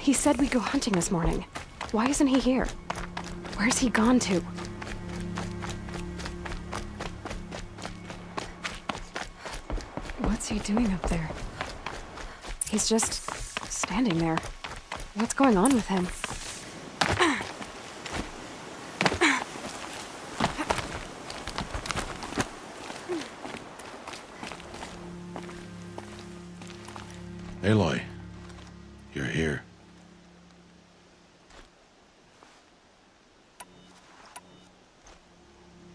He said we'd go hunting this morning. Why isn't he here? Where's he gone to? What's he doing up there? He's just standing there. What's going on with him? Aloy, you're here.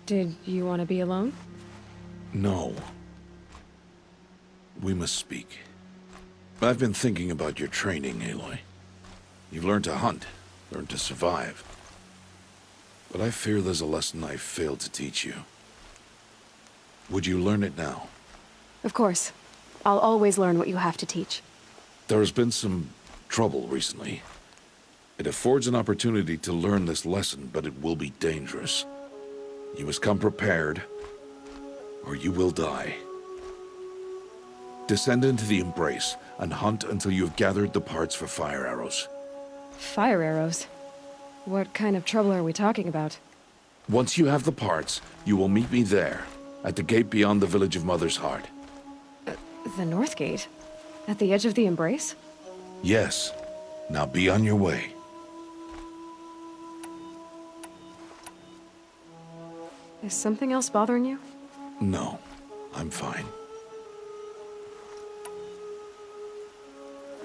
Did you want to be alone? No. We must speak. I've been thinking about your training, Aloy. You've learned to hunt, learned to survive. But I fear there's a lesson I failed to teach you. Would you learn it now? Of course. I'll always learn what you have to teach. There has been some trouble recently. It affords an opportunity to learn this lesson, but it will be dangerous. You must come prepared, or you will die. Descend into the Embrace and hunt until you have gathered the parts for fire arrows. Fire arrows? What kind of trouble are we talking about? Once you have the parts, you will meet me there, at the gate beyond the village of Mother's Heart. The North Gate? At the edge of the Embrace? Yes. Now be on your way. Is something else bothering you? No, I'm fine.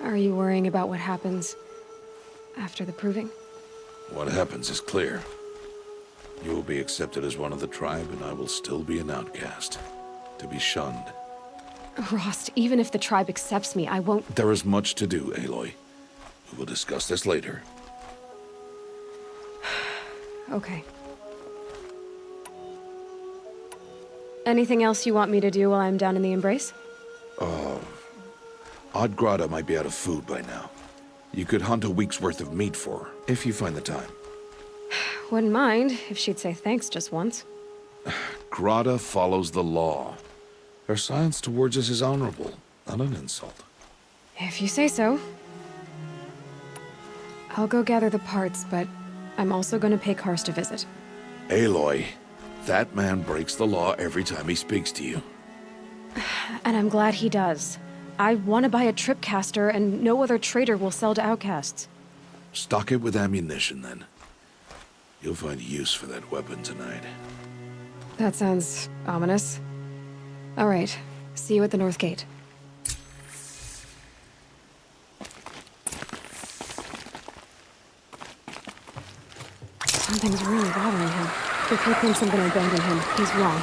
Are you worrying about what happens after the proving? What happens is clear. You will be accepted as one of the tribe, and I will still be an outcast, to be shunned. Rost, even if the tribe accepts me, I won't— There is much to do, Aloy. We will discuss this later. Okay. Anything else you want me to do while I'm down in the Embrace? Odd Grotto might be out of food by now. You could hunt a week's worth of meat for her, if you find the time. Wouldn't mind if she'd say thanks just once. Grotto follows the law. Her silence towards us is honorable, not an insult. If you say so. I'll go gather the parts, but I'm also gonna pay Karst a visit. Aloy, that man breaks the law every time he speaks to you. And I'm glad he does. I want to buy a Tripcaster, and no other trader will sell to outcasts. Stock it with ammunition, then. You'll find use for that weapon tonight. That sounds ominous. All right, see you at the North Gate. Something's really bothering him. If he thinks I'm gonna abandon him, he's wrong.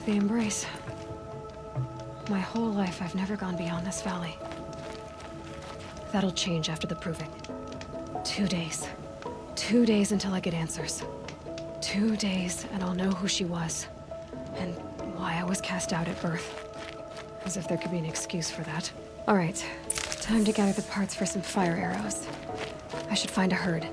The Embrace. My whole life, I've never gone beyond this valley. That'll change after the proving. 2 days. 2 days until I get answers. 2 days, and I'll know who she was. And why I was cast out at birth. As if there could be an excuse for that. All right, time to gather the parts for some fire arrows. I should find a herd.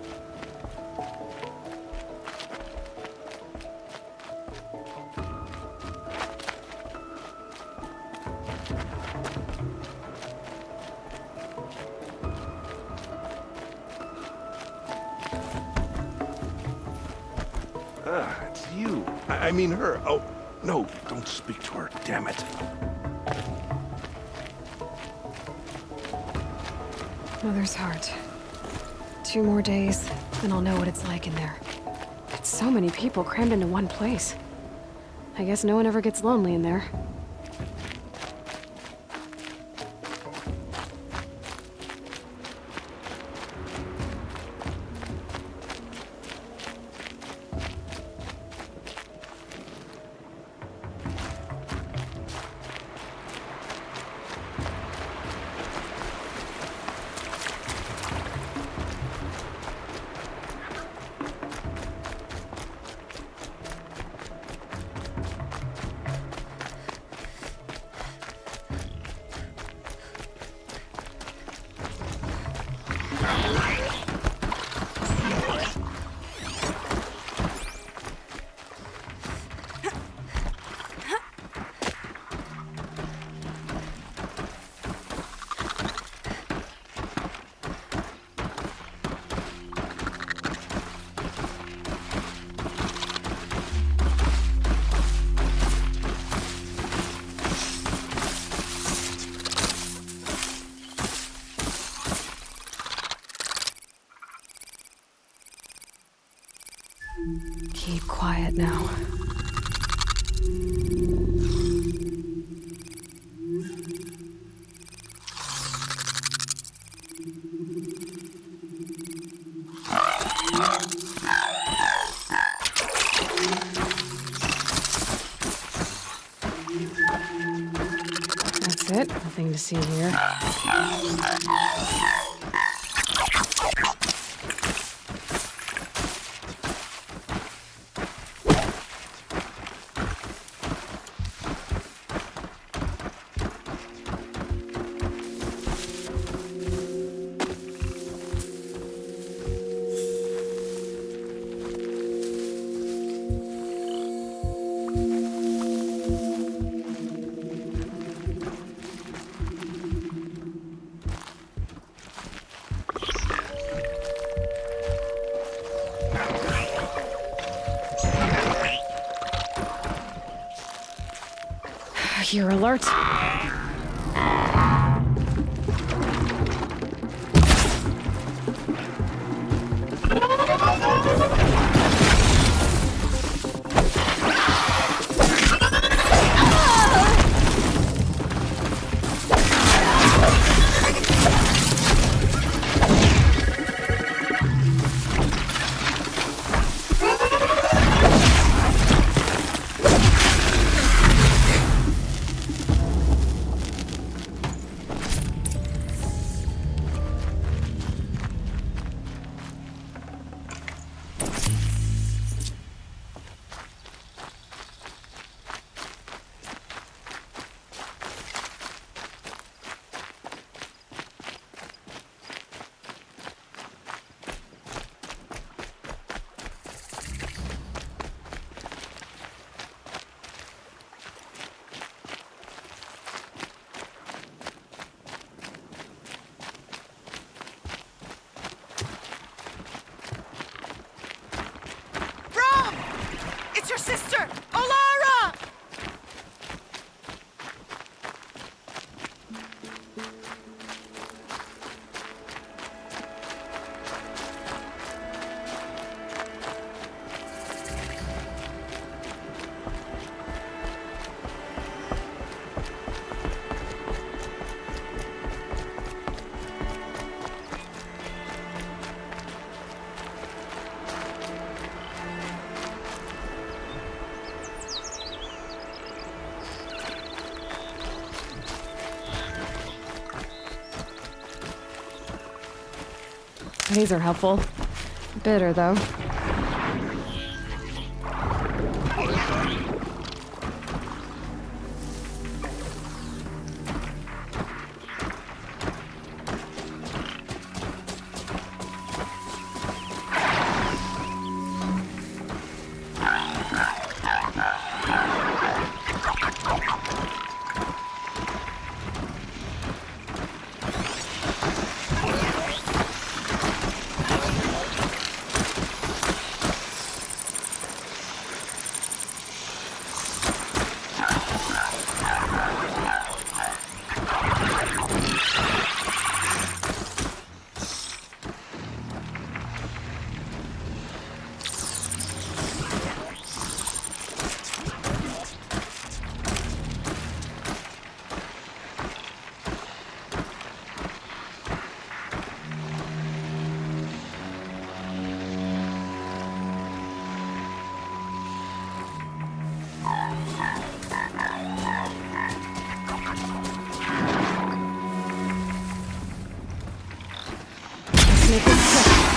It's you. I mean her. Oh, no, don't speak to her, damn it. Mother's heart. 2 more days, then I'll know what it's like in there. It's so many people crammed into one place. I guess no one ever gets lonely in there. Keep quiet now. That's it. Nothing to see here. You're alert. It's your sister, Olara! These are helpful. Bitter, though. make this quick.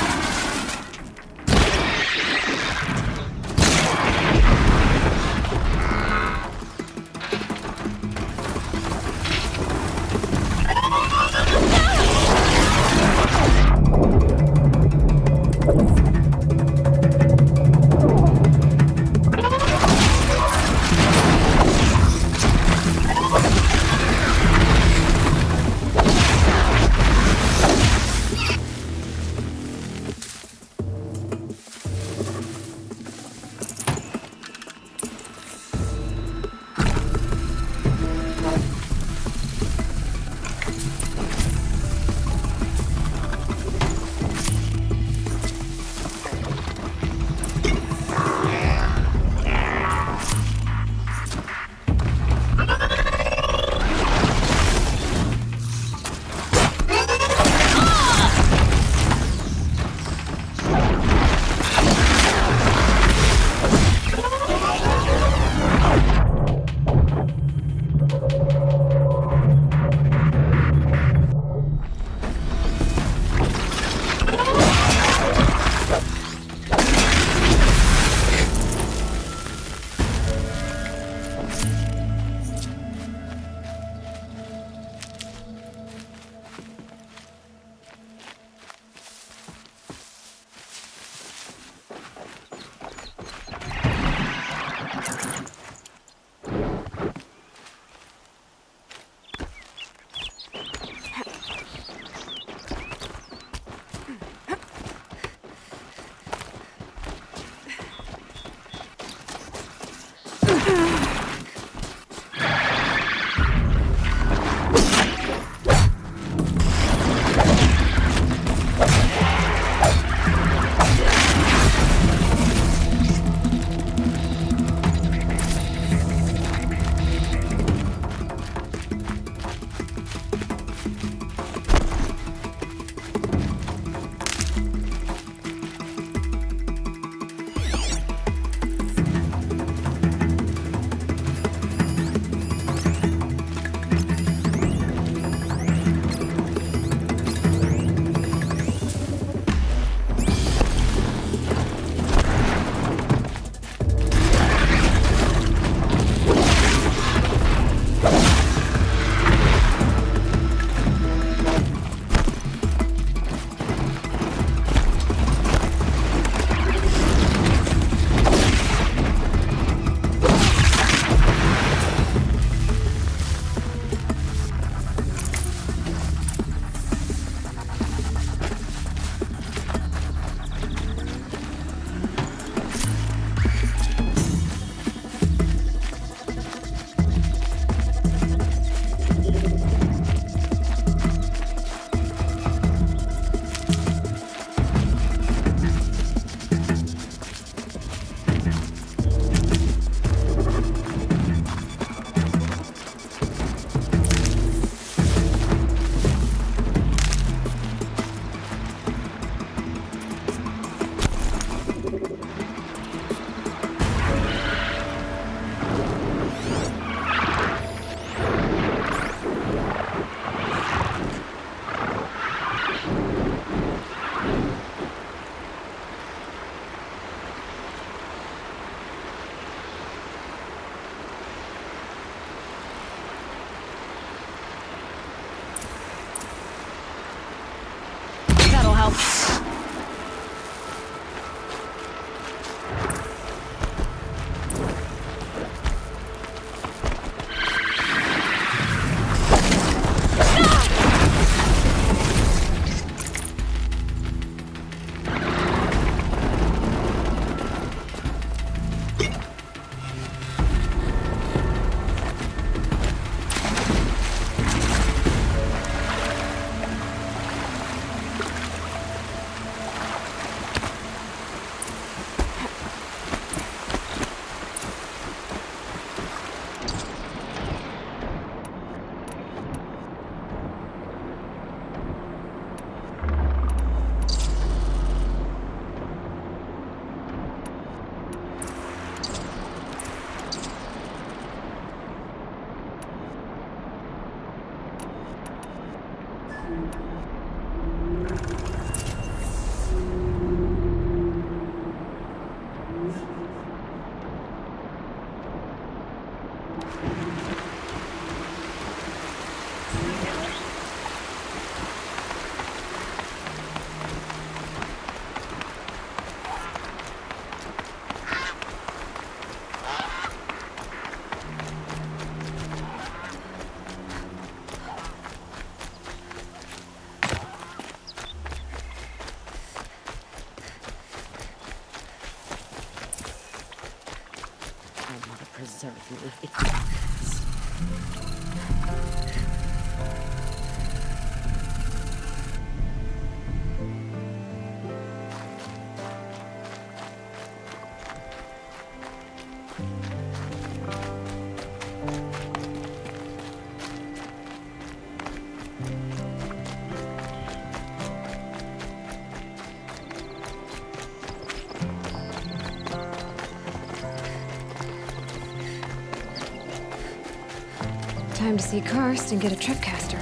Time to see Karst and get a Tripcaster.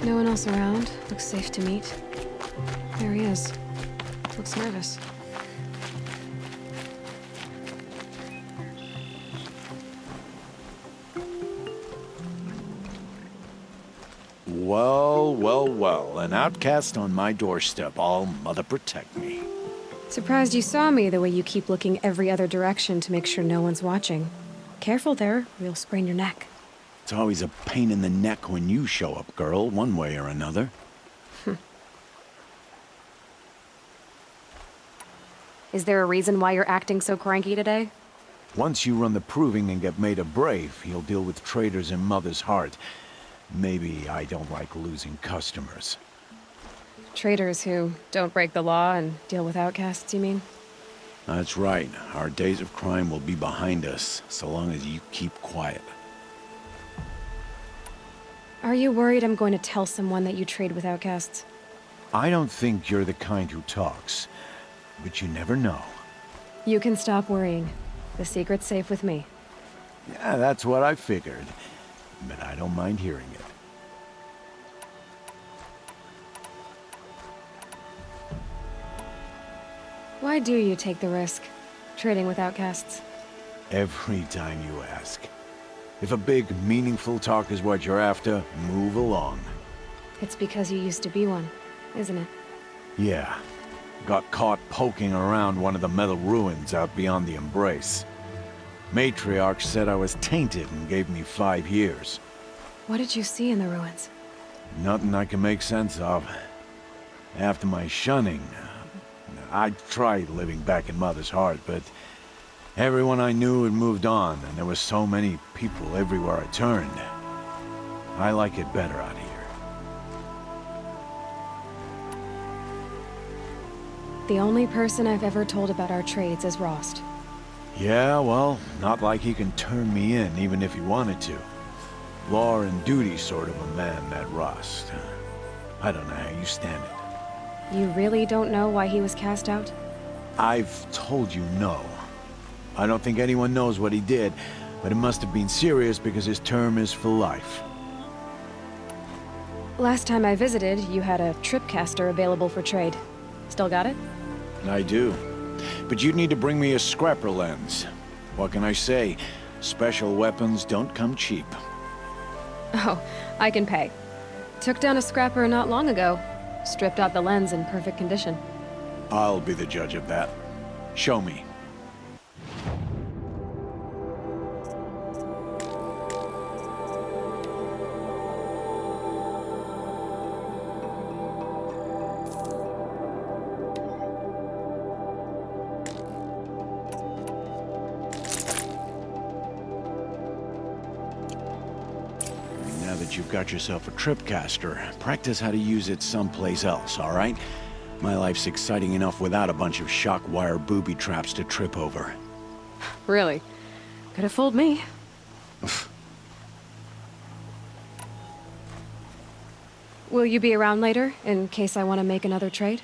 No one else around. Looks safe to meet. There he is. Looks nervous. Well, well, well. An outcast on my doorstep. All mother protect me. Surprised you saw me the way you keep looking every other direction to make sure no one's watching. Careful there, or you'll sprain your neck. It's always a pain in the neck when you show up, girl, one way or another. Is there a reason why you're acting so cranky today? Once you run the proving and get made a brave, you'll deal with traitors in Mother's Heart. Maybe I don't like losing customers. Traitors who don't break the law and deal with outcasts, you mean? That's right. Our days of crime will be behind us, so long as you keep quiet. Are you worried I'm going to tell someone that you trade with outcasts? I don't think you're the kind who talks, but you never know. You can stop worrying. The secret's safe with me. Yeah, that's what I figured, but I don't mind hearing it. Why do you take the risk, trading with outcasts? Every time you ask. If a big, meaningful talk is what you're after, move along. It's because you used to be one, isn't it? Yeah. Got caught poking around one of the metal ruins out beyond the Embrace. Matriarch said I was tainted and gave me 5 years. What did you see in the ruins? Nothing I can make sense of. After my shunning, I tried living back in Mother's Heart, but everyone I knew had moved on, and there were so many people everywhere I turned. I like it better out here. The only person I've ever told about our trades is Rost. Yeah, well, not like he can turn me in, even if he wanted to. Law and duty sort of a man, that Rost. I don't know how you stand it. You really don't know why he was cast out? I've told you no. I don't think anyone knows what he did, but it must have been serious because his term is for life. Last time I visited, you had a Tripcaster available for trade. Still got it? I do. But you'd need to bring me a scrapper lens. What can I say? Special weapons don't come cheap. Oh, I can pay. Took down a scrapper not long ago. Stripped out the lens in perfect condition. I'll be the judge of that. Show me. Now that you've got yourself a Tripcaster, practice how to use it someplace else, all right? My life's exciting enough without a bunch of shock wire booby traps to trip over. Really? Could have fooled me. Will you be around later, in case I want to make another trade?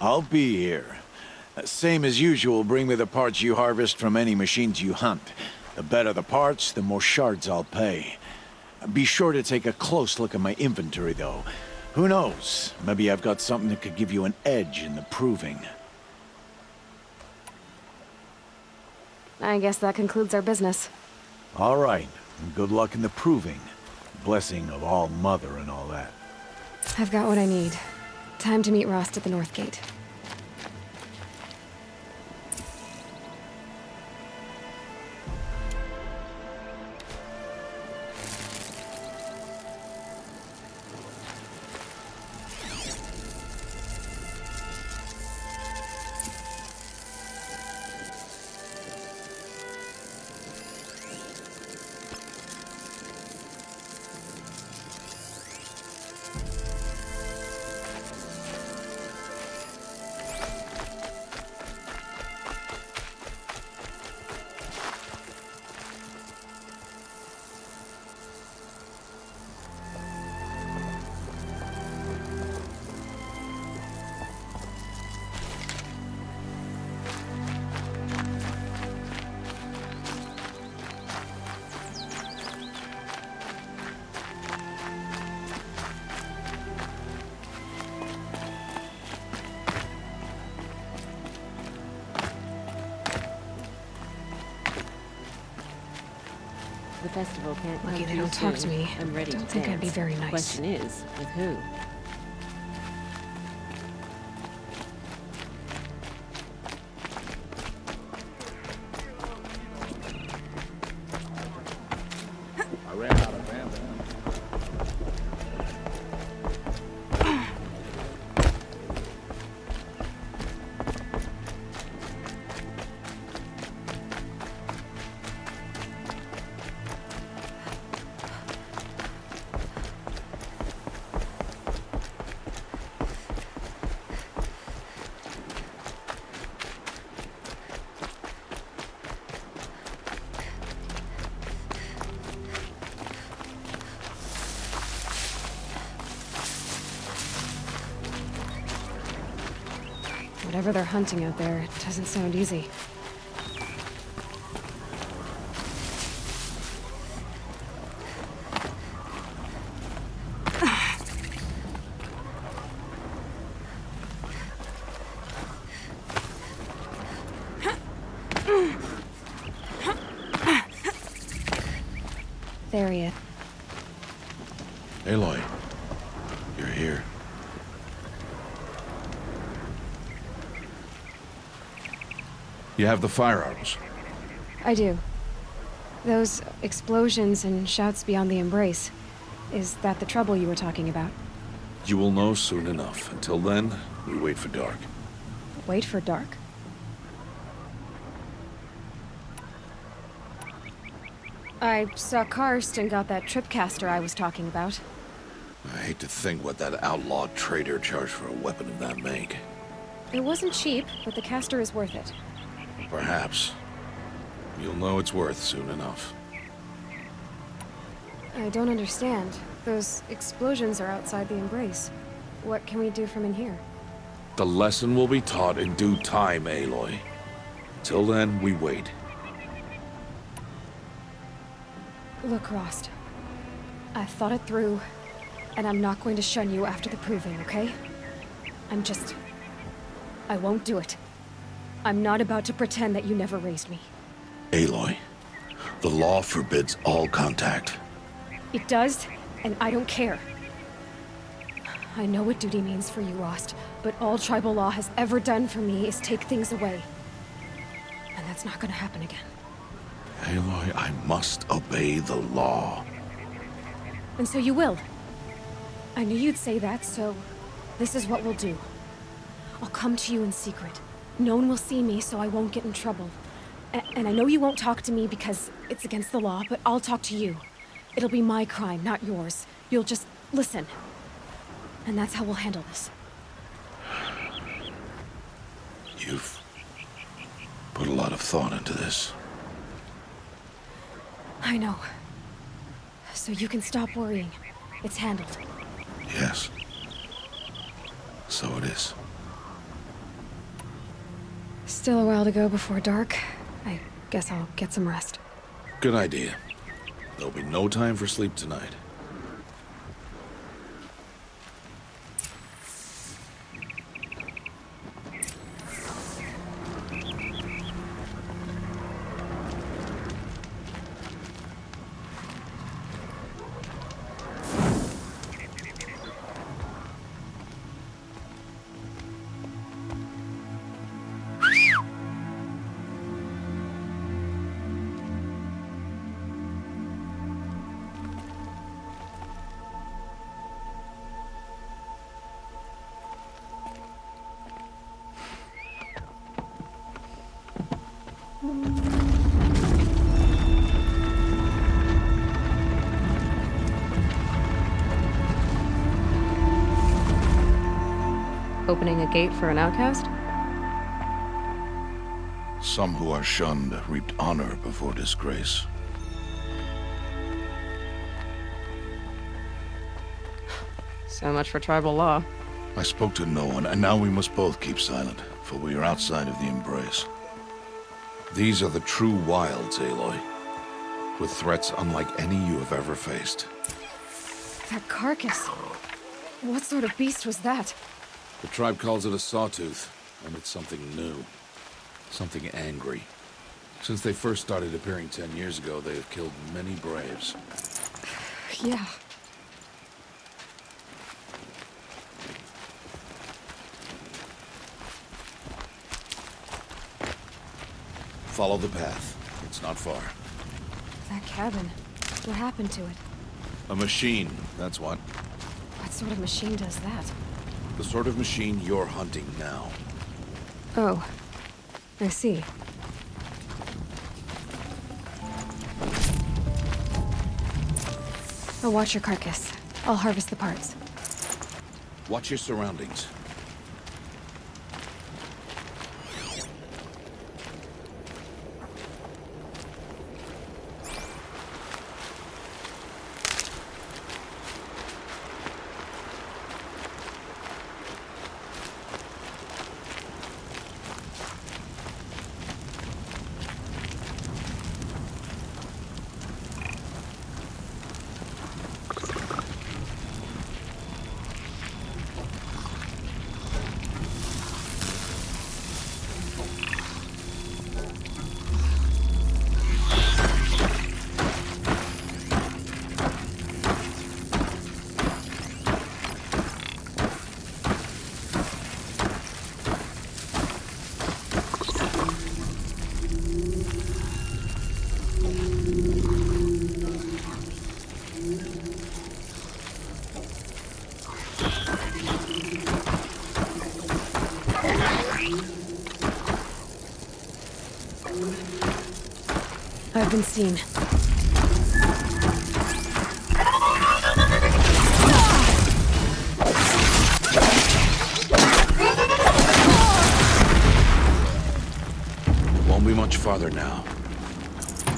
I'll be here. Same as usual, bring me the parts you harvest from any machines you hunt. The better the parts, the more shards I'll pay. Be sure to take a close look at my inventory, though. Who knows? Maybe I've got something that could give you an edge in the proving. I guess that concludes our business. All right, and good luck in the proving. Blessing of All Mother and all that. I've got what I need. Time to meet Rost at the North Gate. The festival can't come Lucky they too don't talk to soon. me. I'm ready Don't to think I'd be dance. very nice. Question is, with who? I ran out of ammo. Whatever they're hunting out there, it doesn't sound easy. There he is. Aloy, you're here. You have the firearms. I do. Those explosions and shouts beyond the embrace. Is that the trouble you were talking about? You will know soon enough. Until then, we wait for dark. Wait for dark? I saw Karst and got that Tripcaster I was talking about. I hate to think what that outlawed trader charged for a weapon of that make. It wasn't cheap, but the caster is worth it. Perhaps. You'll know it's worth soon enough. I don't understand. Those explosions are outside the embrace. What can we do from in here? The lesson will be taught in due time, Aloy. Till then, we wait. Look, Rost. I thought it through, and I'm not going to shun you after the proving, okay? I won't do it. I'm not about to pretend that you never raised me. Aloy, the law forbids all contact. It does, and I don't care. I know what duty means for you, Rost, but all tribal law has ever done for me is take things away. And that's not gonna happen again. Aloy, I must obey the law. And so you will. I knew you'd say that, so this is what we'll do. I'll come to you in secret. No one will see me, so I won't get in trouble. And I know you won't talk to me because it's against the law, but I'll talk to you. It'll be my crime, not yours. You'll just listen. And that's how we'll handle this. You've put a lot of thought into this. I know. So you can stop worrying. It's handled. Yes. So it is. Still a while to go before dark. I guess I'll get some rest. Good idea. There'll be no time for sleep tonight. Opening a gate for an outcast? Some who are shunned reaped honor before disgrace. So much for tribal law. I spoke to no one, and now we must both keep silent, for we are outside of the embrace. These are the true wilds, Aloy, with threats unlike any you have ever faced. That carcass. What sort of beast was that? The tribe calls it a Sawtooth, and it's something new. Something angry. Since they first started appearing 10 years ago, they have killed many braves. Yeah. Follow the path. It's not far. That cabin. What happened to it? A machine, that's what. What sort of machine does that? The sort of machine you're hunting now. Oh. I see. I'll watch your carcass. I'll harvest the parts. Watch your surroundings. I've been seen. Won't be much farther now.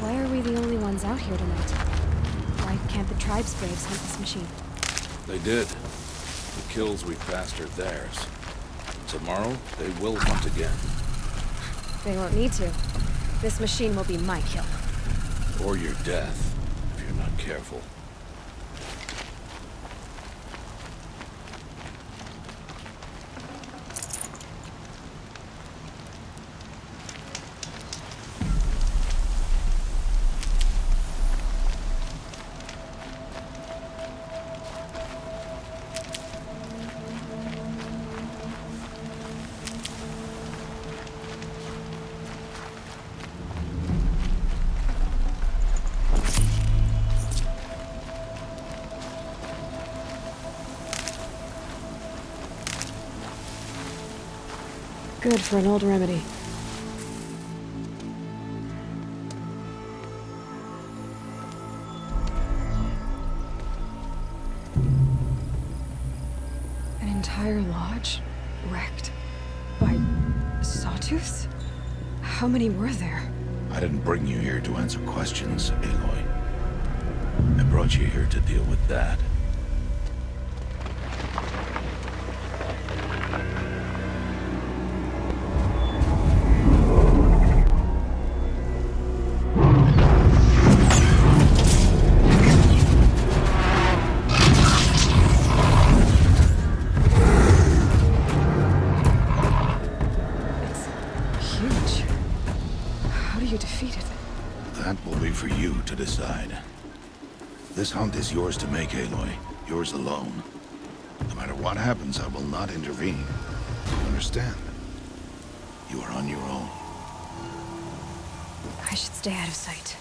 Why are we the only ones out here tonight? Why can't the tribe's braves hunt this machine? They did. The kills we've passed are theirs. Tomorrow, they will hunt again. They won't need to. This machine will be my kill. Or your death, if you're not careful. Good for an old remedy. An entire lodge wrecked by Sawtooths? How many were there? I didn't bring you here to answer questions, Aloy. I brought you here to deal with that. It's huge. How do you defeat it? That will be for you to decide. This hunt is yours to make, Aloy. Yours alone. No matter what happens, I will not intervene. You understand? You are on your own. I should stay out of sight.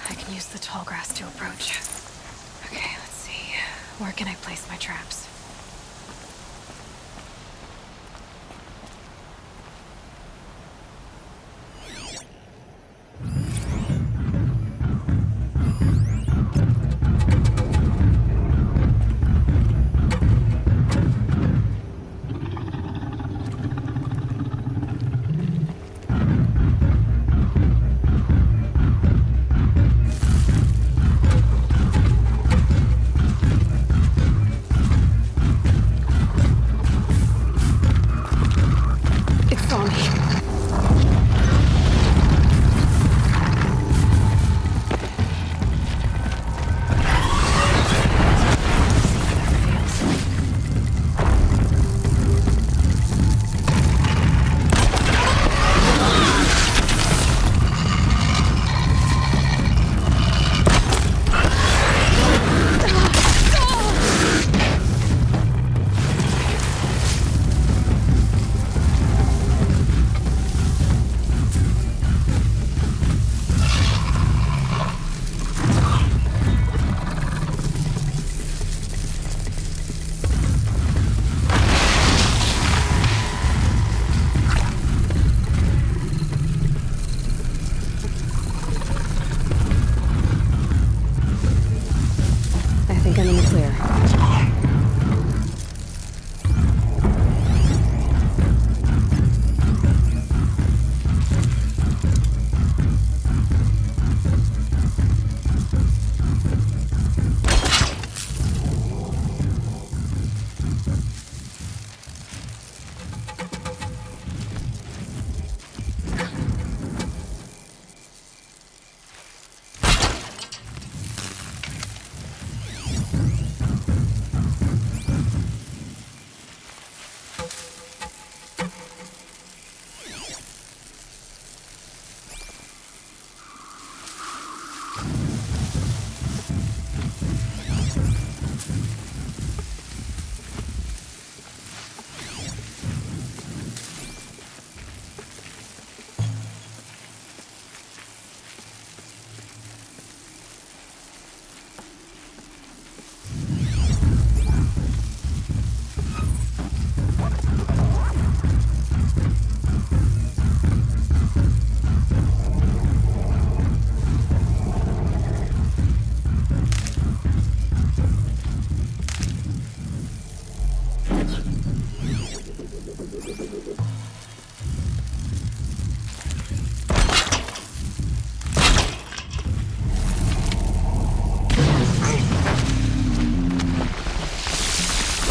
I can use the tall grass to approach. Okay, let's see. Where can I place my traps?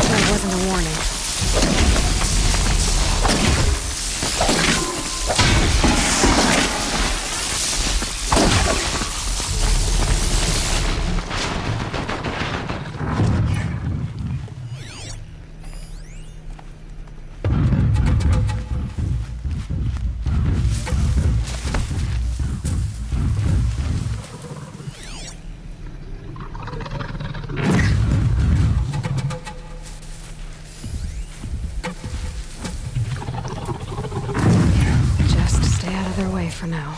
That wasn't a warning. Just stay out of their way for now.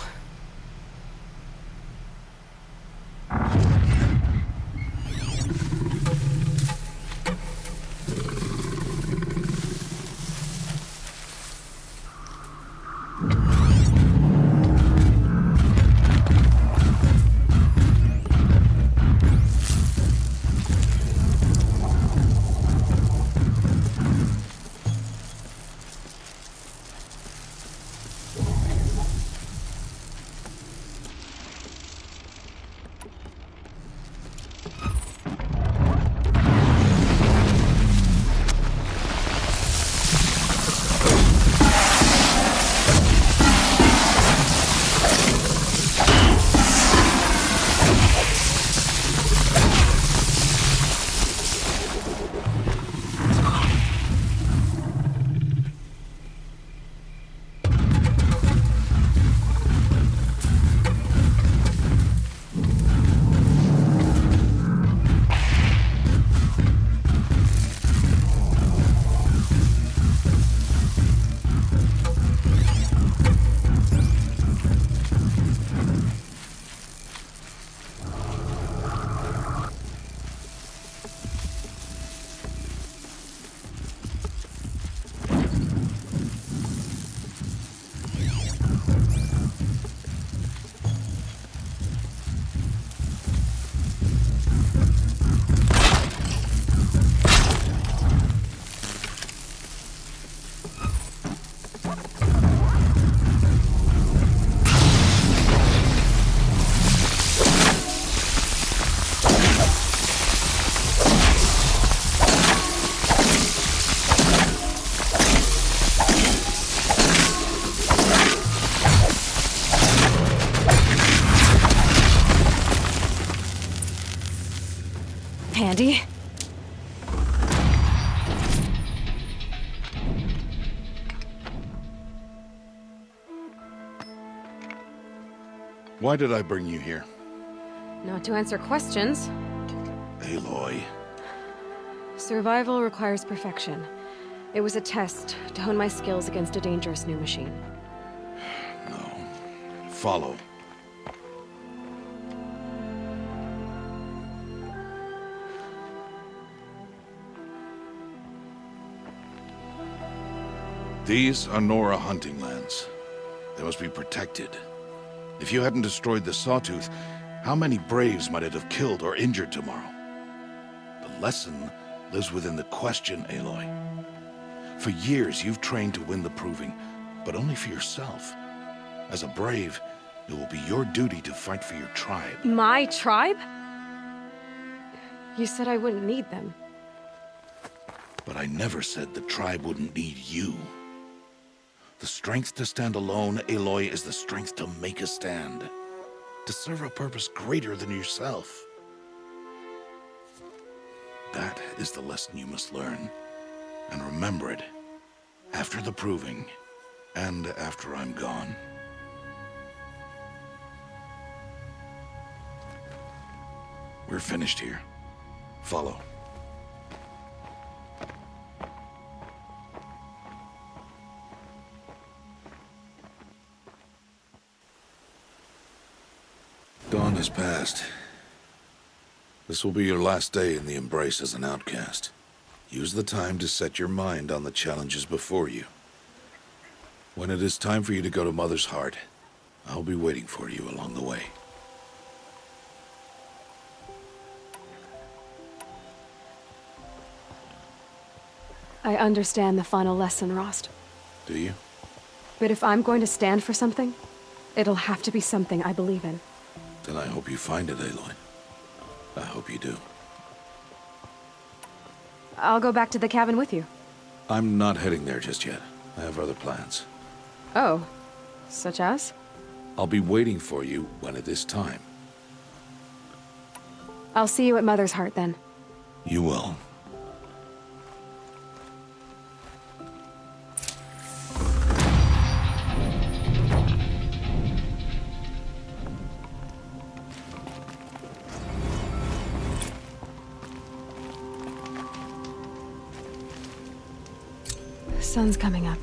Handy? Why did I bring you here? Not to answer questions. Aloy. Survival requires perfection. It was a test to hone my skills against a dangerous new machine. No. Follow. These are Nora hunting lands. They must be protected. If you hadn't destroyed the Sawtooth, how many Braves might it have killed or injured tomorrow? The lesson lives within the question, Aloy. For years, you've trained to win the Proving, but only for yourself. As a Brave, it will be your duty to fight for your tribe. My tribe? You said I wouldn't need them. But I never said the tribe wouldn't need you. The strength to stand alone, Aloy, is the strength to make a stand. To serve a purpose greater than yourself. That is the lesson you must learn. And remember it. After the Proving. And after I'm gone. We're finished here. Follow. Dawn has passed. This will be your last day in the Embrace as an outcast. Use the time to set your mind on the challenges before you. When it is time for you to go to Mother's Heart, I'll be waiting for you along the way. I understand the final lesson, Rost. Do you? But if I'm going to stand for something, it'll have to be something I believe in. Then I hope you find it, Aloy. I hope you do. I'll go back to the cabin with you. I'm not heading there just yet. I have other plans. Oh, such as? I'll be waiting for you when it is time. I'll see you at Mother's Heart then. You will. Sun's coming up.